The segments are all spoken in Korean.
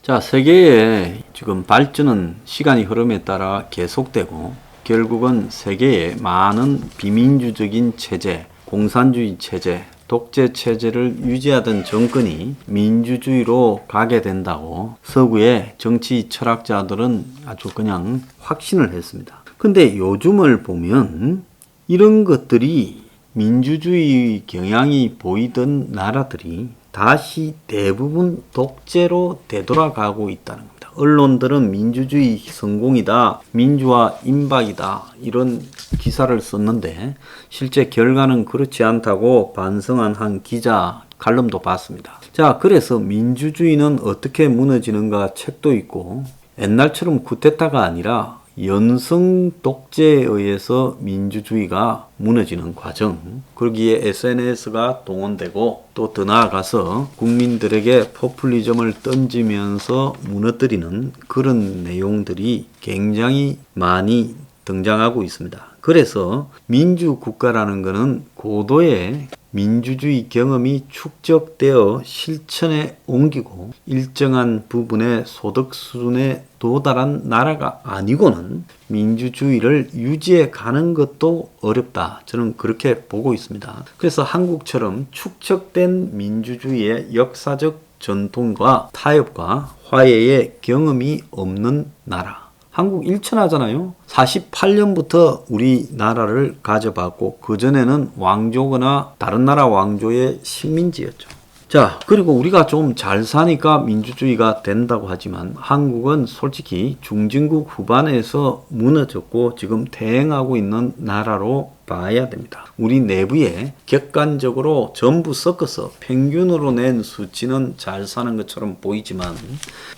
자, 세계의 지금 발전은 시간이 흐름에 따라 계속되고 결국은 세계의 많은 비민주적인 체제, 공산주의 체제, 독재 체제를 유지하던 정권이 민주주의로 가게 된다고 서구의 정치 철학자들은 아주 그냥 확신을 했습니다. 근데 요즘을 보면 이런 것들이 민주주의 경향이 보이던 나라들이 다시 대부분 독재로 되돌아가고 있다는 겁니다. 언론들은 민주주의 성공이다, 민주화 임박이다 이런 기사를 썼는데 실제 결과는 그렇지 않다고 반성한 한 기자 칼럼도 봤습니다. 자, 그래서 민주주의는 어떻게 무너지는가 책도 있고 옛날처럼 쿠데타가 아니라 연성 독재에 의해서 민주주의가 무너지는 과정, 거기에 SNS가 동원되고 또 더 나아가서 국민들에게 포퓰리즘을 던지면서 무너뜨리는 그런 내용들이 굉장히 많이 등장하고 있습니다. 그래서 민주국가라는 것은 고도의 민주주의 경험이 축적되어 실천에 옮기고 일정한 부분의 소득 수준에 도달한 나라가 아니고는 민주주의를 유지해 가는 것도 어렵다. 저는 그렇게 보고 있습니다. 그래서 한국처럼 축적된 민주주의의 역사적 전통과 타협과 화해의 경험이 없는 나라. 한국 일천하잖아요. 48년부터 우리나라를 가져봤고 그전에는 왕조거나 다른 나라 왕조의 식민지였죠. 자, 그리고 우리가 좀 잘 사니까 민주주의가 된다고 하지만 한국은 솔직히 중진국 후반에서 무너졌고 지금 대행하고 있는 나라로 봐야 됩니다. 우리 내부에 객관적으로 전부 섞어서 평균으로 낸 수치는 잘 사는 것처럼 보이지만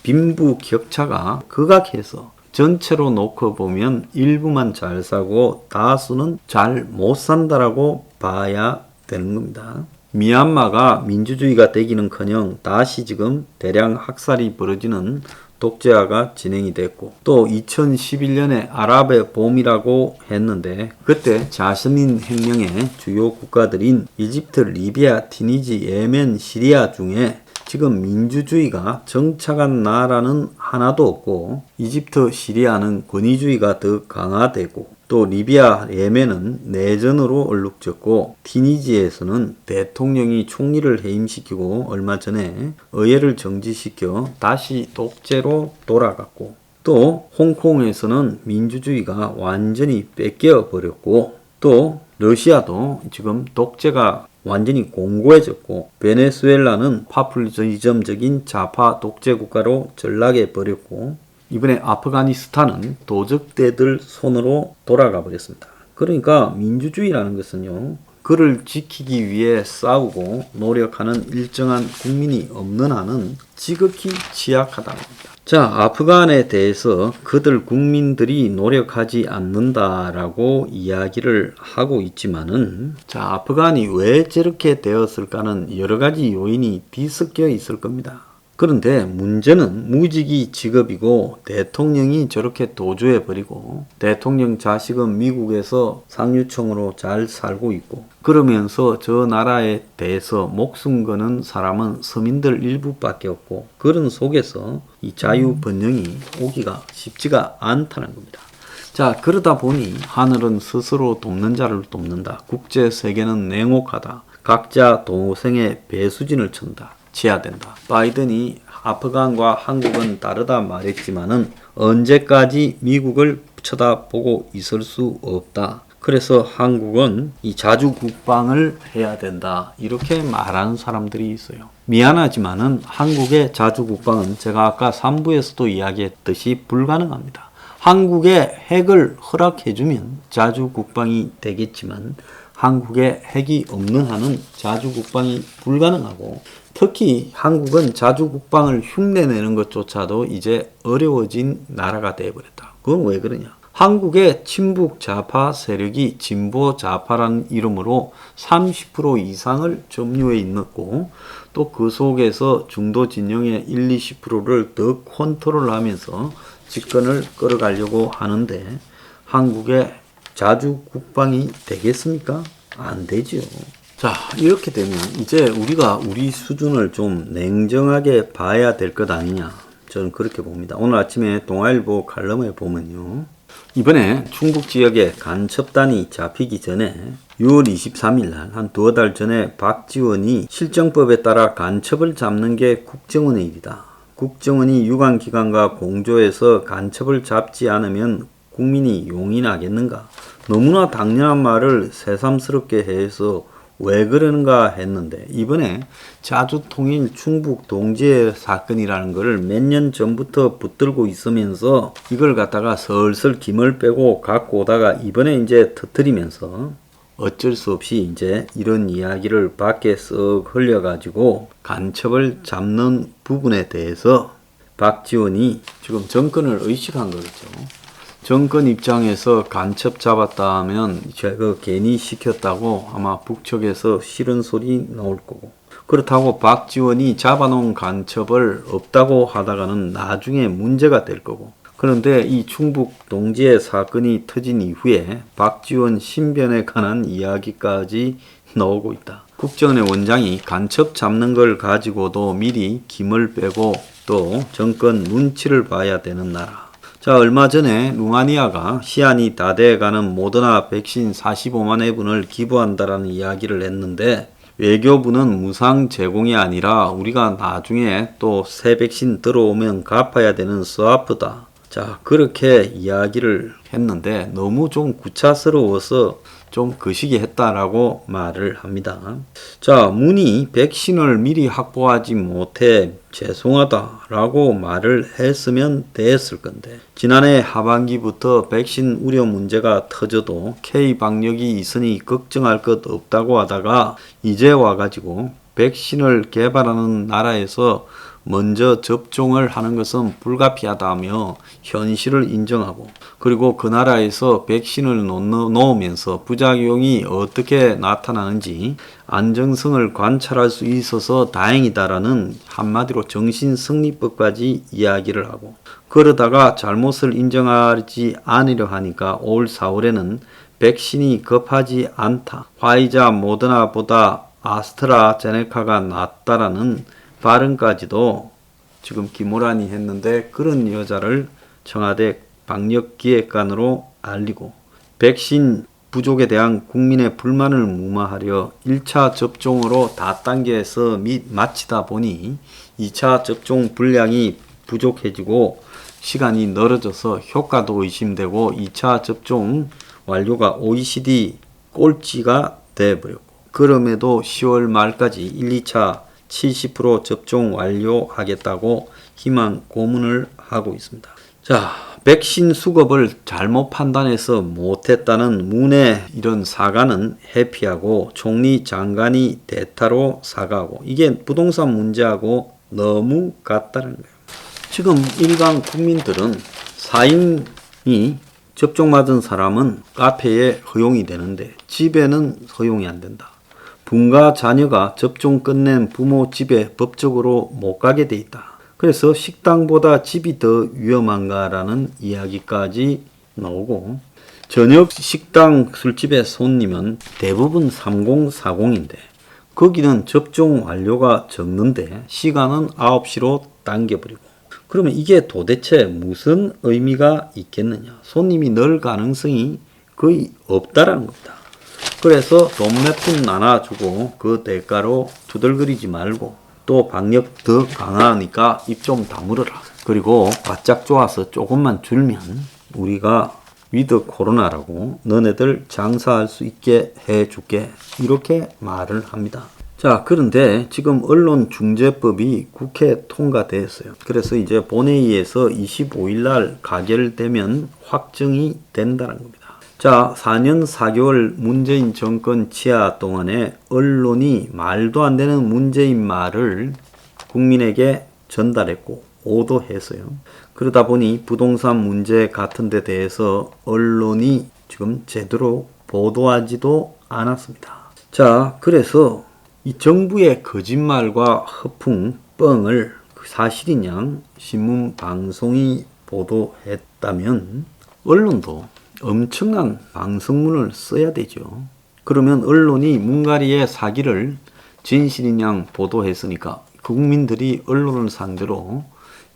빈부격차가 극악해서 전체로 놓고 보면 일부만 잘 사고 다수는 잘 못 산다라고 봐야 되는 겁니다. 미얀마가 민주주의가 되기는커녕 다시 지금 대량 학살이 벌어지는 독재화가 진행이 됐고 또 2011년에 아랍의 봄이라고 했는데 그때 자스민 혁명의 주요 국가들인 이집트, 리비아, 티니지, 예멘, 시리아 중에 지금 민주주의가 정착한 나라는 하나도 없고 이집트, 시리아는 권위주의가 더 강화되고 또 리비아, 예멘은 내전으로 얼룩졌고 티니지에서는 대통령이 총리를 해임시키고 얼마 전에 의회를 정지시켜 다시 독재로 돌아갔고 또 홍콩에서는 민주주의가 완전히 뺏겨 버렸고 또 러시아도 지금 독재가 완전히 공고해졌고 베네수엘라는 파퓰리즘적인 좌파 독재 국가로 전락해 버렸고 이번에 아프가니스탄은 도적대들 손으로 돌아가 버렸습니다. 그러니까 민주주의라는 것은요, 그를 지키기 위해 싸우고 노력하는 일정한 국민이 없는 한은 지극히 취약하다는 겁니다. 자, 아프간에 대해서 그들 국민들이 노력하지 않는다라고 이야기를 하고 있지만은 자, 아프간이 왜 저렇게 되었을까는 여러 가지 요인이 뒤섞여 있을 겁니다. 그런데 문제는 무직이 직업이고 대통령이 저렇게 도주해버리고 대통령 자식은 미국에서 상류층으로 잘 살고 있고 그러면서 저 나라에 대해서 목숨 거는 사람은 서민들 일부밖에 없고 그런 속에서 이 자유번영이 오기가 쉽지가 않다는 겁니다. 자, 그러다 보니 하늘은 스스로 돕는 자를 돕는다. 국제세계는 냉혹하다. 각자 도생의 배수진을 천다. 해야 된다. 바이든이 아프간과 한국은 다르다 말했지만은 언제까지 미국을 쳐다보고 있을 수 없다. 그래서 한국은 이 자주국방을 해야 된다. 이렇게 말하는 사람들이 있어요. 미안하지만은 한국의 자주국방은 제가 아까 3부에서도 이야기했듯이 불가능합니다. 한국에 핵을 허락해주면 자주국방이 되겠지만 한국에 핵이 없는 한은 자주국방이 불가능하고 특히 한국은 자주국방을 흉내내는 것조차도 이제 어려워진 나라가 되어버렸다. 그건 왜 그러냐? 한국의 친북 좌파 세력이 진보 좌파라는 이름으로 30% 이상을 점유해 있고 또 그 속에서 중도 진영의 1, 20%를 더 컨트롤하면서 집권을 끌어가려고 하는데 한국의 자주국방이 되겠습니까? 안 되죠. 자, 이렇게 되면 이제 우리가 우리 수준을 좀 냉정하게 봐야 될 것 아니냐. 저는 그렇게 봅니다. 오늘 아침에 동아일보 칼럼에 보면요. 이번에 충북 지역에 간첩단이 잡히기 전에 6월 23일 날 한 두어 달 전에 박지원이 실정법에 따라 간첩을 잡는 게 국정원의 일이다. 국정원이 유관기관과 공조해서 간첩을 잡지 않으면 국민이 용인하겠는가? 너무나 당연한 말을 새삼스럽게 해서 왜 그러는가 했는데 이번에 자주통일 충북 동지의 사건이라는 것을 몇 년 전부터 붙들고 있으면서 이걸 갖다가 슬슬 김을 빼고 갖고 오다가 이번에 이제 터뜨리면서 어쩔 수 없이 이제 이런 이야기를 밖에 쓱 흘려가지고 간첩을 잡는 부분에 대해서 박지원이 지금 정권을 의식한 거겠죠. 정권 입장에서 간첩 잡았다 하면 제가 괜히 시켰다고 아마 북측에서 싫은 소리 나올 거고, 그렇다고 박지원이 잡아놓은 간첩을 없다고 하다가는 나중에 문제가 될 거고, 그런데 이 충북 동지의 사건이 터진 이후에 박지원 신변에 관한 이야기까지 나오고 있다. 국정원의 원장이 간첩 잡는 걸 가지고도 미리 김을 빼고 또 정권 눈치를 봐야 되는 나라. 자, 얼마 전에 루마니아가 시한이 다 돼가는 모더나 백신 45만 회분을 기부한다라는 이야기를 했는데 외교부는 무상 제공이 아니라 우리가 나중에 또 새 백신 들어오면 갚아야 되는 스와프다. 자, 그렇게 이야기를 했는데 너무 좀 구차스러워서 좀 거시기 했다라고 말을 합니다. 자, 문이 백신을 미리 확보하지 못해 죄송하다라고 말을 했으면 됐을 건데 지난해 하반기부터 백신 우려 문제가 터져도 K 방역이 있으니 걱정할 것 없다고 하다가 이제 와가지고 백신을 개발하는 나라에서 먼저 접종을 하는 것은 불가피하다며 현실을 인정하고, 그리고 그 나라에서 백신을 놓으면서 부작용이 어떻게 나타나는지 안정성을 관찰할 수 있어서 다행이다라는 한마디로 정신승리법까지 이야기를 하고, 그러다가 잘못을 인정하지 않으려 하니까 올 4월에는 백신이 급하지 않다, 화이자 모더나보다 아스트라제네카가 낫다라는 발언까지도 지금 김호란이 했는데, 그런 여자를 청와대 방역기획관으로 알리고 백신 부족에 대한 국민의 불만을 무마하려 1차 접종으로 다 단계에서 마치다 보니 2차 접종 분량이 부족해지고 시간이 늘어져서 효과도 의심되고 2차 접종 완료가 OECD 꼴찌가 돼버렸고, 그럼에도 10월 말까지 1, 2차 70% 접종 완료하겠다고 희망 고문을 하고 있습니다. 자, 백신 수급을 잘못 판단해서 못했다는 문의 이런 사과는 회피하고 총리 장관이 대타로 사과하고, 이게 부동산 문제하고 너무 같다는 거예요. 지금 일반 국민들은 4인이 접종받은 사람은 카페에 허용이 되는데 집에는 허용이 안 된다. 부모가 자녀가 접종 끝낸 부모 집에 법적으로 못 가게 돼 있다. 그래서 식당보다 집이 더 위험한가라는 이야기까지 나오고, 저녁 식당 술집의 손님은 대부분 3040인데 거기는 접종 완료가 적는데 시간은 9시로 당겨버리고, 그러면 이게 도대체 무슨 의미가 있겠느냐. 손님이 늘 가능성이 거의 없다라는 겁니다. 그래서 돈 몇 푼 나눠주고 그 대가로 투덜거리지 말고, 또 방역 더 강하니까 입 좀 다물어라. 그리고 바짝 좋아서 조금만 줄면 우리가 위드 코로나라고 너네들 장사할 수 있게 해줄게, 이렇게 말을 합니다. 자, 그런데 지금 언론중재법이 국회 통과됐어요. 그래서 이제 본회의에서 25일 날 가결되면 확정이 된다는 겁니다. 자, 4년 4개월 문재인 정권 치하 동안에 언론이 말도 안 되는 문재인 말을 국민에게 전달했고 오도했어요. 그러다 보니 부동산 문제 같은 데 대해서 언론이 지금 제대로 보도하지도 않았습니다. 자, 그래서 이 정부의 거짓말과 허풍, 뻥을 사실이냐 신문 방송이 보도했다면 언론도 엄청난 방송문을 써야 되죠. 그러면 언론이 문가리의 사기를 진실인 양 보도했으니까 국민들이 언론을 상대로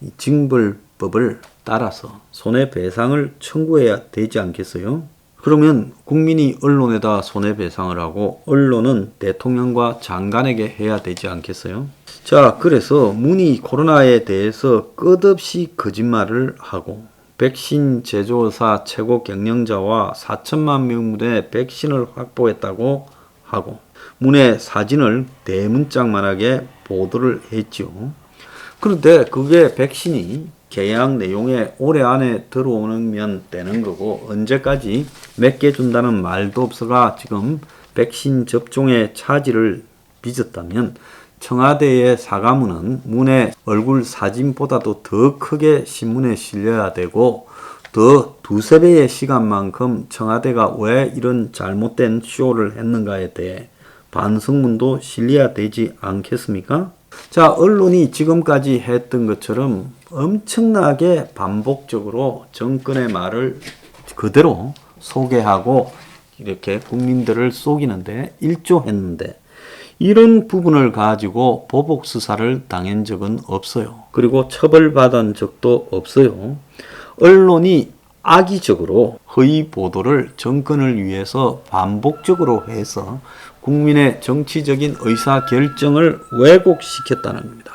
이 징벌법을 따라서 손해배상을 청구해야 되지 않겠어요? 그러면 국민이 언론에다 손해배상을 하고 언론은 대통령과 장관에게 해야 되지 않겠어요? 자, 그래서 문이 코로나에 대해서 끝없이 거짓말을 하고 백신 제조사 최고 경영자와 4천만 명분의 백신을 확보했다고 하고 문의 사진을 대문짝만하게 보도를 했죠. 그런데 그게 백신이 계약 내용에 올해 안에 들어오면 되는 거고 언제까지 몇 개 준다는 말도 없어가 지금 백신 접종의 차질을 빚었다면 청와대의 사과문은 문의 얼굴 사진보다도 더 크게 신문에 실려야 되고 더 두세 배의 시간만큼 청와대가 왜 이런 잘못된 쇼를 했는가에 대해 반성문도 실려야 되지 않겠습니까? 자, 언론이 지금까지 했던 것처럼 엄청나게 반복적으로 정권의 말을 그대로 소개하고 이렇게 국민들을 속이는데 일조했는데 이런 부분을 가지고 보복 수사를 당한 적은 없어요. 그리고 처벌받은 적도 없어요. 언론이 악의적으로 허위 보도를 정권을 위해서 반복적으로 해서 국민의 정치적인 의사결정을 왜곡시켰다는 겁니다.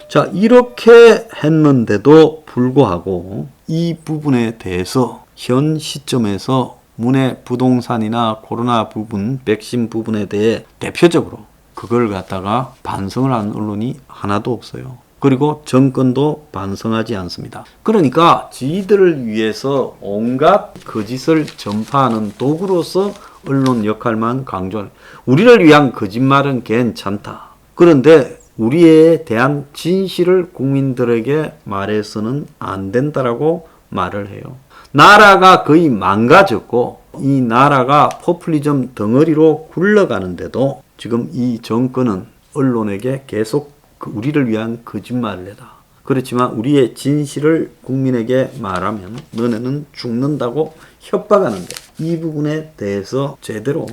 자, 이렇게 했는데도 불구하고 이 부분에 대해서 현 시점에서 문의 부동산이나 코로나 부분, 백신 부분에 대해 대표적으로 그걸 갖다가 반성을 한 언론이 하나도 없어요. 그리고 정권도 반성하지 않습니다. 그러니까 지들을 위해서 온갖 거짓을 전파하는 도구로서 언론 역할만 강조하는, 우리를 위한 거짓말은 괜찮다. 그런데 우리에 대한 진실을 국민들에게 말해서는 안 된다라고 말을 해요. 나라가 거의 망가졌고 이 나라가 포퓰리즘 덩어리로 굴러가는데도 지금 이 정권은 언론에게 계속 우리를 위한 거짓말을 해다. 그렇지만 우리의 진실을 국민에게 말하면 너네는 죽는다고 협박하는데 이 부분에 대해서 제대로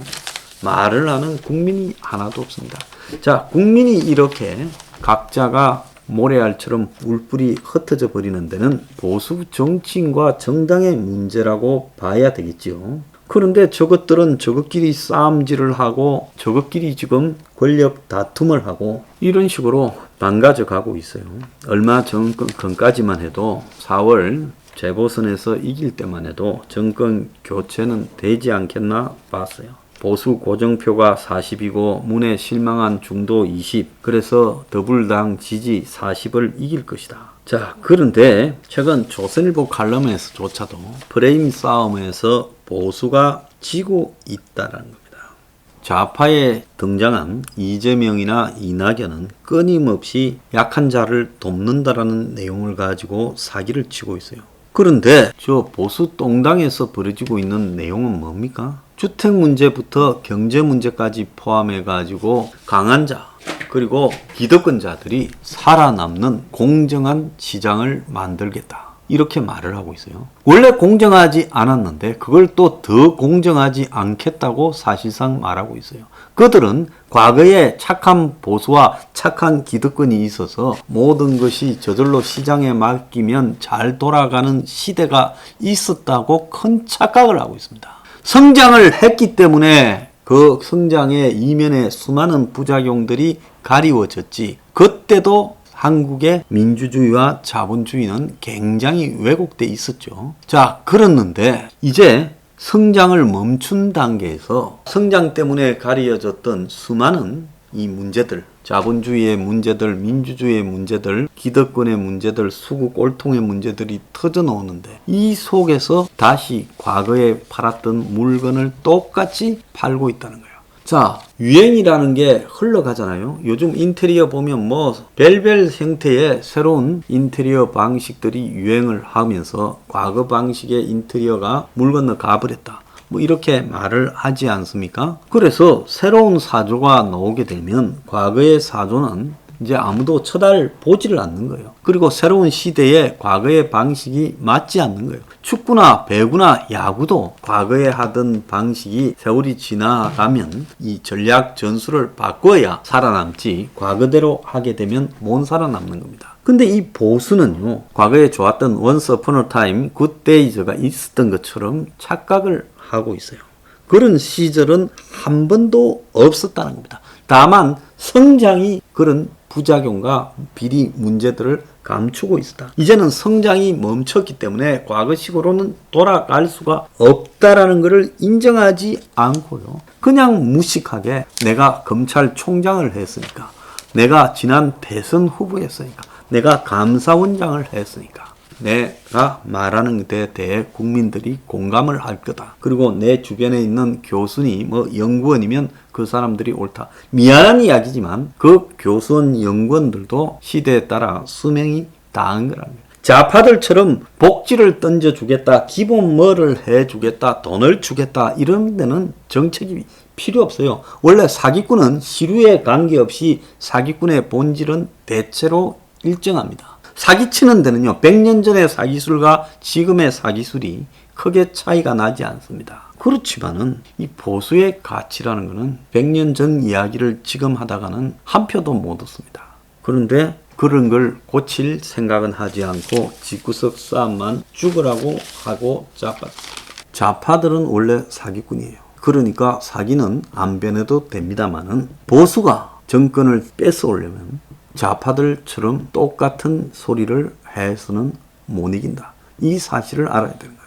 말을 하는 국민이 하나도 없습니다. 자, 국민이 이렇게 각자가 모래알처럼 울뿔이 흩어져 버리는 데는 보수 정치인과 정당의 문제라고 봐야 되겠지요. 그런데 저것들은 저것끼리 싸움질을 하고 저것끼리 지금 권력 다툼을 하고 이런 식으로 망가져 가고 있어요. 얼마 전까지만 해도 4월 재보선에서 이길 때만 해도 정권 교체는 되지 않겠나 봤어요. 보수 고정표가 40이고 문에 실망한 중도 20, 그래서 더불당 지지 40을 이길 것이다. 자, 그런데 최근 조선일보 칼럼에서조차도 프레임 싸움에서 보수가 지고 있다는 겁니다. 좌파에 등장한 이재명이나 이낙연은 끊임없이 약한 자를 돕는다라는 내용을 가지고 사기를 치고 있어요. 그런데 저 보수 똥당에서 벌어지고 있는 내용은 뭡니까? 주택 문제부터 경제 문제까지 포함해 가지고 강한 자 그리고 기득권자들이 살아남는 공정한 시장을 만들겠다. 이렇게 말을 하고 있어요. 원래 공정하지 않았는데 그걸 또 더 공정하지 않겠다고 사실상 말하고 있어요. 그들은 과거에 착한 보수와 착한 기득권이 있어서 모든 것이 저절로 시장에 맡기면 잘 돌아가는 시대가 있었다고 큰 착각을 하고 있습니다. 성장을 했기 때문에 그 성장의 이면에 수많은 부작용들이 가리워졌지. 그때도 한국의 민주주의와 자본주의는 굉장히 왜곡돼 있었죠. 자, 그랬는데 이제 성장을 멈춘 단계에서 성장 때문에 가려졌던 수많은 이 문제들, 자본주의의 문제들, 민주주의의 문제들, 기득권의 문제들, 수구 꼴통의 문제들이 터져 나오는데 이 속에서 다시 과거에 팔았던 물건을 똑같이 팔고 있다는 거예요. 자, 유행이라는 게 흘러가잖아요. 요즘 인테리어 보면 뭐 별별 형태의 새로운 인테리어 방식들이 유행을 하면서 과거 방식의 인테리어가 물 건너 가버렸다. 뭐 이렇게 말을 하지 않습니까? 그래서 새로운 사조가 나오게 되면 과거의 사조는 이제 아무도 쳐다보지를 않는 거예요. 그리고 새로운 시대에 과거의 방식이 맞지 않는 거예요. 축구나 배구나 야구도 과거에 하던 방식이 세월이 지나가면 이 전략 전술을 바꿔야 살아남지 과거대로 하게 되면 못 살아남는 겁니다. 근데 이 보수는요, 과거에 좋았던 once upon a time, good days가 있었던 것처럼 착각을 하고 있어요. 그런 시절은 한 번도 없었다는 겁니다. 다만 성장이 그런 부작용과 비리 문제들을 감추고 있었다. 이제는 성장이 멈췄기 때문에 과거식으로는 돌아갈 수가 없다라는 것을 인정하지 않고요. 그냥 무식하게 내가 검찰총장을 했으니까, 내가 지난 대선 후보였으니까, 내가 감사원장을 했으니까, 내가 말하는 데 대해 국민들이 공감을 할 거다. 그리고 내 주변에 있는 교수니 연구원이면 그 사람들이 옳다. 미안한 이야기지만 그 교수원 연구원들도 시대에 따라 수명이 다한 거랍니다. 좌파들처럼 복지를 던져주겠다, 기본 뭐를 해주겠다, 돈을 주겠다 이런 데는 정책이 필요 없어요. 원래 사기꾼은 시류에 관계없이 사기꾼의 본질은 대체로 일정합니다. 사기치는 데는요, 100년 전의 사기술과 지금의 사기술이 크게 차이가 나지 않습니다. 그렇지만은 이 보수의 가치라는 것은 100년 전 이야기를 지금 하다가는 한 표도 못 얻습니다. 그런데 그런 걸 고칠 생각은 하지 않고 집구석 싸움만 죽으라고 하고 좌파들은 원래 사기꾼이에요. 그러니까 사기는 안 변해도 됩니다만은 보수가 정권을 뺏어오려면 좌파들처럼 똑같은 소리를 해서는 못 이긴다. 이 사실을 알아야 됩니다.